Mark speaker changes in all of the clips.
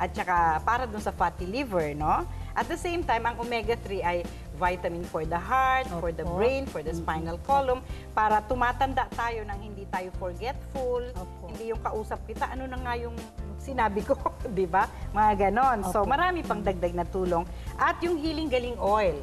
Speaker 1: at saka para dun sa fatty liver, no? At the same time, ang omega-3 ay vitamin for the heart, for the brain, for the spinal column, para tumatanda tayo nang hindi tayo forgetful, hindi yung kausap kita, ano na nga yung sinabi ko, di ba? Mga ganon. So, marami pang dagdag na tulong. At yung Healing Galing Oil,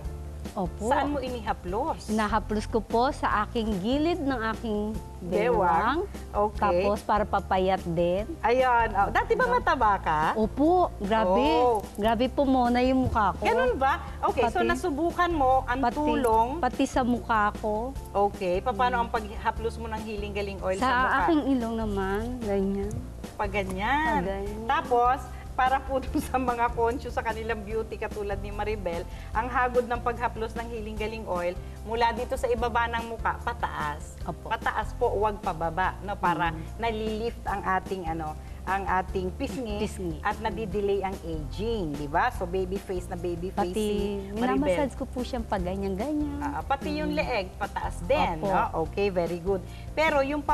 Speaker 1: saan mo inihaplos?
Speaker 2: Nahaplos ko po sa aking gilid ng aking bewang.
Speaker 1: Okay.
Speaker 2: Tapos para papayat din.
Speaker 1: Ayan. Oh, dati ba mataba ka?
Speaker 2: Opo, grabe. Grabe po muna yung mukha ko.
Speaker 1: Ganun ba? Okay, so nasubukan mo ang tulong.
Speaker 2: Pati sa mukha ko.
Speaker 1: Okay, paano ang paghaplos mo ng Healing Galing Oil sa mukha?
Speaker 2: Sa aking ilong naman, ganyan.
Speaker 1: Pag ganyan. Tapos, para po sa mga conscious sa kanilang beauty katulad ni Maribel, ang hagod ng paghaplos ng Healing Galing Oil mula dito sa ibaba ng muka, pataas. Pataas po, huwag pababa, no, para nalilift ang ating ang ating pisngi at nadidelay ang aging, di ba? So baby face na baby face si Maribel.
Speaker 2: Minamassage ko po siyang pag ganyan-ganyan.
Speaker 1: Pati yung leeg, pataas din, no? Okay, very good. Pero yung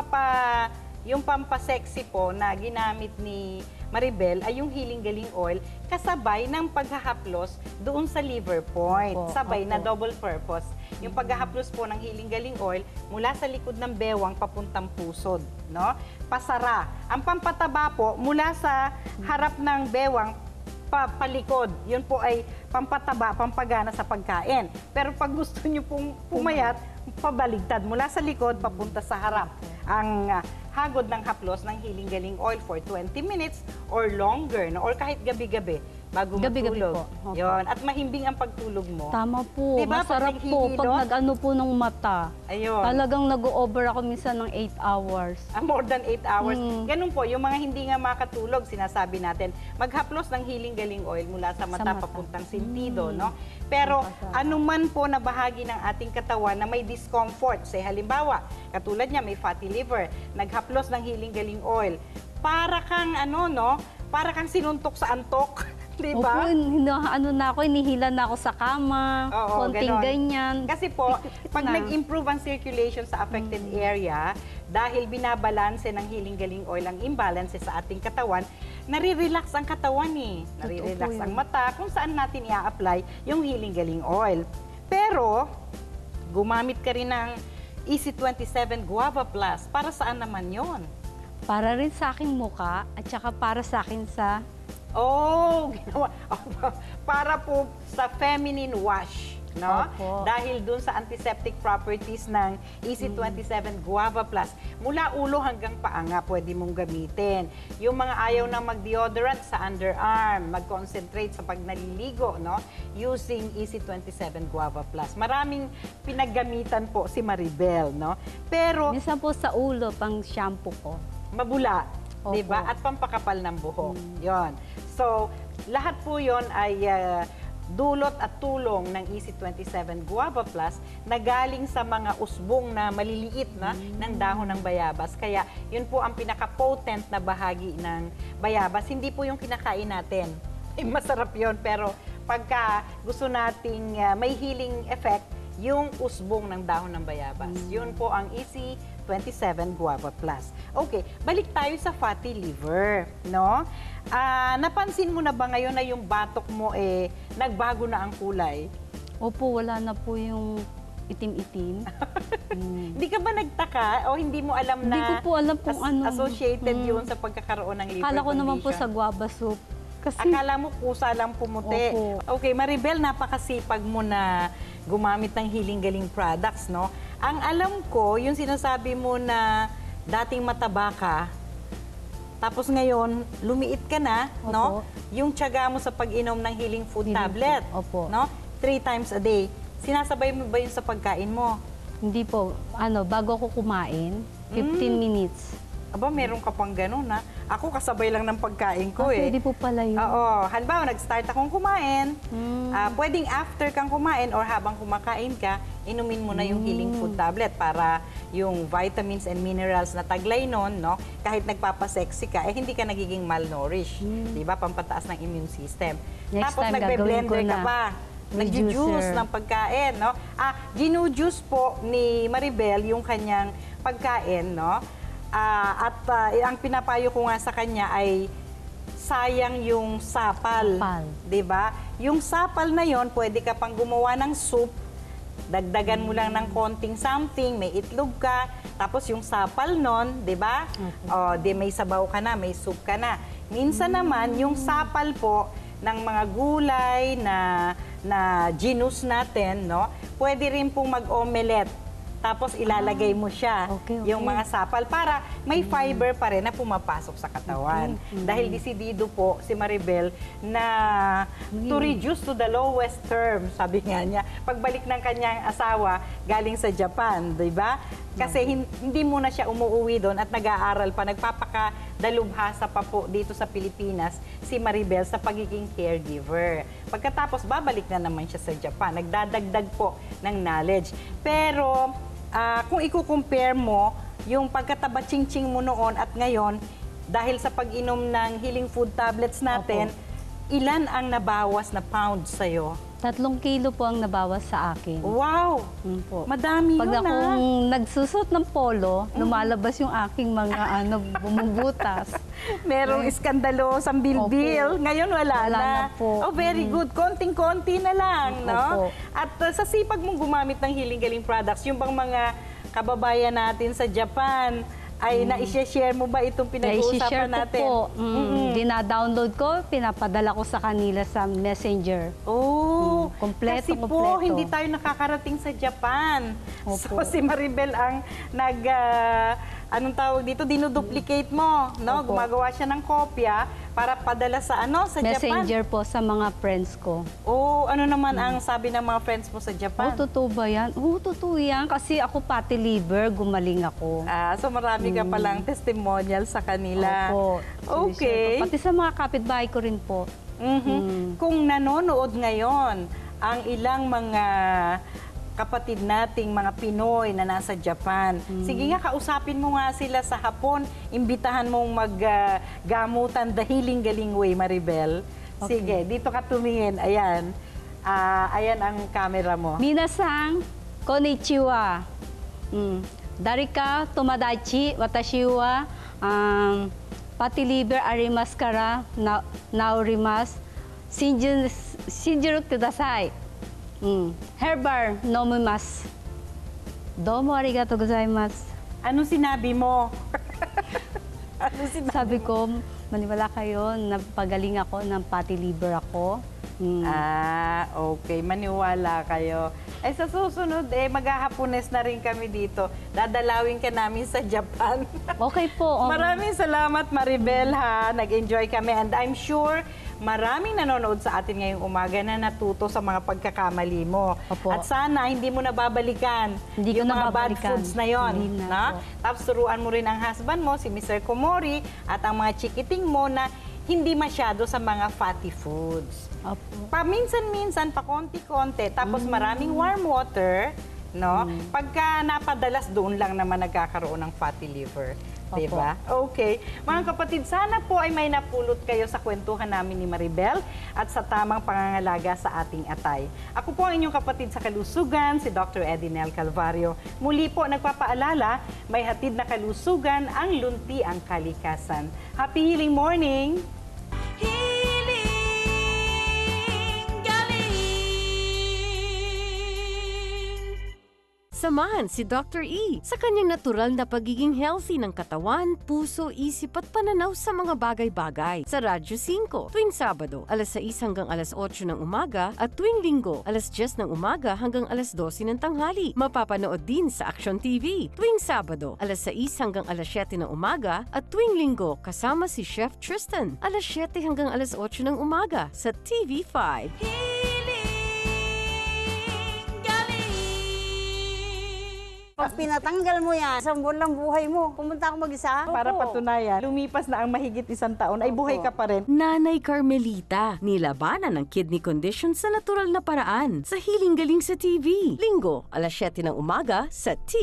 Speaker 1: pampasexy po na ginamit ni Maribel ay yung Healing Galing Oil kasabay ng paghahaplos doon sa liver point. Sabay na double purpose. Yung paghahaplos po ng Healing Galing Oil mula sa likod ng bewang papuntang pusod, no? Pasara. Ang pampataba po mula sa harap ng bewang palikod. Yun po ay pampataba, pampagana sa pagkain. Pero pag gusto nyo pong pumayat, pabaligtad mula sa likod papunta sa harap. Ang hagod ng haplos ng Healing Galing Oil for 20 minutes or longer, no? Or kahit gabi-gabi bago matulog. Yun. At mahimbing ang pagtulog mo.
Speaker 2: Tama po. Diba? Masarap po pag nag-ano po ng mata.
Speaker 1: Ayun.
Speaker 2: Talagang nag-over ako minsan ng 8 hours.
Speaker 1: More than 8 hours. Ganun po, yung mga hindi nga makatulog, sinasabi natin, maghaplos ng Healing Galing Oil mula sa mata papuntang sentido, no? Pero anuman po na bahagi ng ating katawan na may discomfort, say halimbawa, katulad niya may fatty liver, naghaplos ng Healing Galing Oil, para kang para kang sinuntok sa antok. Diba?
Speaker 2: Hinihila na ako sa kama, konting ganyan.
Speaker 1: Kasi po, pag nag-improve ang circulation sa affected area, dahil binabalanse ng Healing Galing Oil ang imbalance sa ating katawan, nare-relax ang katawan Nare-relax ang mata, kung saan natin i-apply yung Healing Galing Oil. Pero, gumamit ka rin ng EC27 Guava Plus. Para saan naman yon?
Speaker 2: Para rin sa aking muka at saka para sa akin sa...
Speaker 1: para po sa feminine wash, no? Dahil dun sa antiseptic properties ng EC27 Guava Plus, mula ulo hanggang paa nga pwede mong gamitin. Yung mga ayaw na mag-deodorant sa underarm, mag-concentrate sa pag naliligo, no? Using EC27 Guava Plus. Maraming pinaggamitan po si Maribel, no? Pero
Speaker 2: minsan po sa ulo, pang shampoo ko.
Speaker 1: Mabula. Diba? At pampakapal ng buhok. Yon. So, lahat po yon ay dulot at tulong ng EC27 Guava Plus na galing sa mga usbong na maliliit na ng dahon ng bayabas. Kaya, yun po ang pinaka-potent na bahagi ng bayabas. Hindi po yung kinakain natin. Masarap yon, pero pagka gusto nating may healing effect, yung usbong ng dahon ng bayabas. Yun po ang EC27 Guava Plus. Okay, balik tayo sa fatty liver, no? Napansin mo na ba ngayon na yung batok mo nagbago na ang kulay?
Speaker 2: Opo, wala na po yung itim-itim.
Speaker 1: Hindi ka ba nagtaka o hindi mo alam na
Speaker 2: hindi ko po alam kung
Speaker 1: associated yun sa pagkakaroon ng liver condition?
Speaker 2: Akala ko naman po sa guava soup. Kasi...
Speaker 1: Akala mo kusa lang pumuti. Okay, Maribel, napakasipag mo na gumamit ng Healing Galing products, no? Ang alam ko, yung sinasabi mo na dating mataba ka, tapos ngayon, lumiit ka na, no? Yung tiyaga mo sa pag-inom ng healing food tablet, no? 3 times a day. Sinasabay mo ba yun sa pagkain mo?
Speaker 2: Hindi po. Bago ako kumain, 15 minutes.
Speaker 1: Aba, meron ka pang ganun, ha? Ako, kasabay lang ng pagkain ko,
Speaker 2: Pwede po pala yun.
Speaker 1: Oo. Halimbawa, nag-start akong kumain. Pwedeng after kang kumain or habang kumakain ka, inumin mo na yung healing food tablet para yung vitamins and minerals na taglay nun, no? Kahit nagpapasexy ka, hindi ka nagiging malnourished. Diba? Pampataas ng immune system. Tapos, nagbe-blender ka pa. Nag-juice ng pagkain, no? Ginu-juice po ni Maribel yung kanyang pagkain, no? Ang pinapayo ko nga sa kanya ay sayang yung sapal.
Speaker 2: Sapal.
Speaker 1: 'Di ba? Yung sapal na yon, pwede ka pang gumawa ng soup. Dagdagan mo lang ng konting something, may itlog ka, tapos yung sapal nun, 'di ba? O, di may sabaw ka na, may soup ka na. Minsan naman yung sapal po ng mga gulay na genus natin, no? Pwede rin pong mag-omelette. Tapos ilalagay mo siya,
Speaker 2: Okay.
Speaker 1: yung mga sapal, para may fiber pa rin na pumapasok sa katawan. Dahil desidido po si Maribel na to reduce to the lowest term, sabi nga niya, pagbalik ng kanyang asawa galing sa Japan, di ba? Kasi hindi muna siya umuwi doon at nag-aaral pa, nagpapakadalubhasa pa po dito sa Pilipinas si Maribel sa pagiging caregiver. Pagkatapos, babalik na naman siya sa Japan. Nagdadagdag po ng knowledge. Pero kung i-compare mo yung pagkataba ching-ching mo noon at ngayon, dahil sa pag-inom ng healing food tablets natin, ilan ang nabawas na pounds sa'yo?
Speaker 2: 3 kilo po ang nabawas sa akin.
Speaker 1: Wow!
Speaker 2: Po.
Speaker 1: Madami
Speaker 2: Pag
Speaker 1: yun,
Speaker 2: akong nagsusot ng polo, lumalabas yung aking mga bumubutas.
Speaker 1: Merong iskandalosang bilbil. Ngayon wala
Speaker 2: Wala
Speaker 1: na.
Speaker 2: na po.
Speaker 1: Oh, very good. Konting-konti na lang, no?
Speaker 2: Opo.
Speaker 1: At sa sipag mong gumamit ng Healing Galing products, yung bang mga kababayan natin sa Japan, ay na-share mo ba itong pinag-uusapan natin?
Speaker 2: Ko po. Dina-download ko, pinapadala ko sa kanila sa Messenger.
Speaker 1: Oh,
Speaker 2: Kompleto,
Speaker 1: kasi po,
Speaker 2: kompleto.
Speaker 1: hindi tayo nakakarating sa Japan.
Speaker 2: Opo.
Speaker 1: So, si Maribel ang anong tawag dito, dinuduplicate mo, no?
Speaker 2: Opo.
Speaker 1: Gumagawa siya ng kopya para padala sa sa Japan.
Speaker 2: Messenger po sa mga friends ko.
Speaker 1: Oh, ano naman ang sabi ng mga friends mo sa Japan?
Speaker 2: Oh, totoo ba yan? Oo, totoo yan. Kasi ako fatty liver, gumaling ako.
Speaker 1: So marami ka palang testimonial sa kanila.
Speaker 2: Opo.
Speaker 1: Okay.
Speaker 2: Pati sa mga kapitbahay ko rin po.
Speaker 1: Kung nanonood ngayon ang ilang mga kapatid nating mga Pinoy na nasa Japan, sige nga, kausapin mo nga sila sa hapon. Imbitahan mong maggamutan the Healing Galing Way, Maribel.
Speaker 2: Okay.
Speaker 1: Sige, dito ka tumingin. Ayan. Ayan ang camera mo.
Speaker 2: Minasang, konnichiwa. Darika tomadachi, watashi wa fatty liver arimasu kara naorimasu. Shinjuru kudasai. Herbal nomimasu. Domo arigatou gozaimasu.
Speaker 1: Ano sinabi mo? Ano sinabi?
Speaker 2: Sabi ko, maniwala kayo, napagaling ako, ng fatty liver ako.
Speaker 1: Okay. Maniwala kayo. Sa susunod, maghahapones na rin kami dito. Dadalawin ka namin sa Japan.
Speaker 2: Okay po.
Speaker 1: Maraming salamat, Maribel, ha. Nag-enjoy kami. And I'm sure maraming nanonood sa atin ngayong umaga na natuto sa mga pagkakamali mo.
Speaker 2: Opo.
Speaker 1: At sana hindi mo nababalikan
Speaker 2: Hindi ko
Speaker 1: yung mga bad
Speaker 2: nababalikan.
Speaker 1: foods na yon.
Speaker 2: Hindi na po.
Speaker 1: Tapos turuan mo rin ang husband mo, si Mr. Komori, at ang mga chikiting mo na hindi masyado sa mga fatty foods.
Speaker 2: Opo.
Speaker 1: Paminsan-minsan, pa konti-konti, tapos maraming warm water, no? Pagka napadalas, doon lang naman nagkakaroon ng fatty liver.
Speaker 2: Opo.
Speaker 1: Diba? Okay. Mga kapatid, sana po ay may napulot kayo sa kwentuhan namin ni Maribel at sa tamang pangangalaga sa ating atay. Ako po ang inyong kapatid sa kalusugan, si Dr. Edinel Calvario. Muli po, nagpapaalala, may hatid na kalusugan ang lunti ang kalikasan. Happy healing morning!
Speaker 3: Samahan si Dr. E sa kanyang natural na pagiging healthy ng katawan, puso, isip at pananaw sa mga bagay-bagay sa Radyo 5 tuwing Sabado, alas 6 hanggang alas 8 ng umaga at tuwing Linggo, alas 10 ng umaga hanggang alas 12 ng tanghali. Mapapanood din sa Action TV tuwing Sabado, alas 6 hanggang alas 7 ng umaga at tuwing Linggo kasama si Chef Tristan, alas 7 hanggang alas 8 ng umaga sa TV5.
Speaker 4: Pag pinatanggal mo yan, isang buwan lang buhay mo. Pumunta ako mag-isa.
Speaker 1: Para
Speaker 4: Opo.
Speaker 1: patunayan, lumipas na ang mahigit 1 taon, ay buhay ka pa rin.
Speaker 3: Nanay Carmelita, nilabanan ng kidney condition sa natural na paraan sa Healing Galing sa TV. Linggo, alas 7 ng umaga sa TV.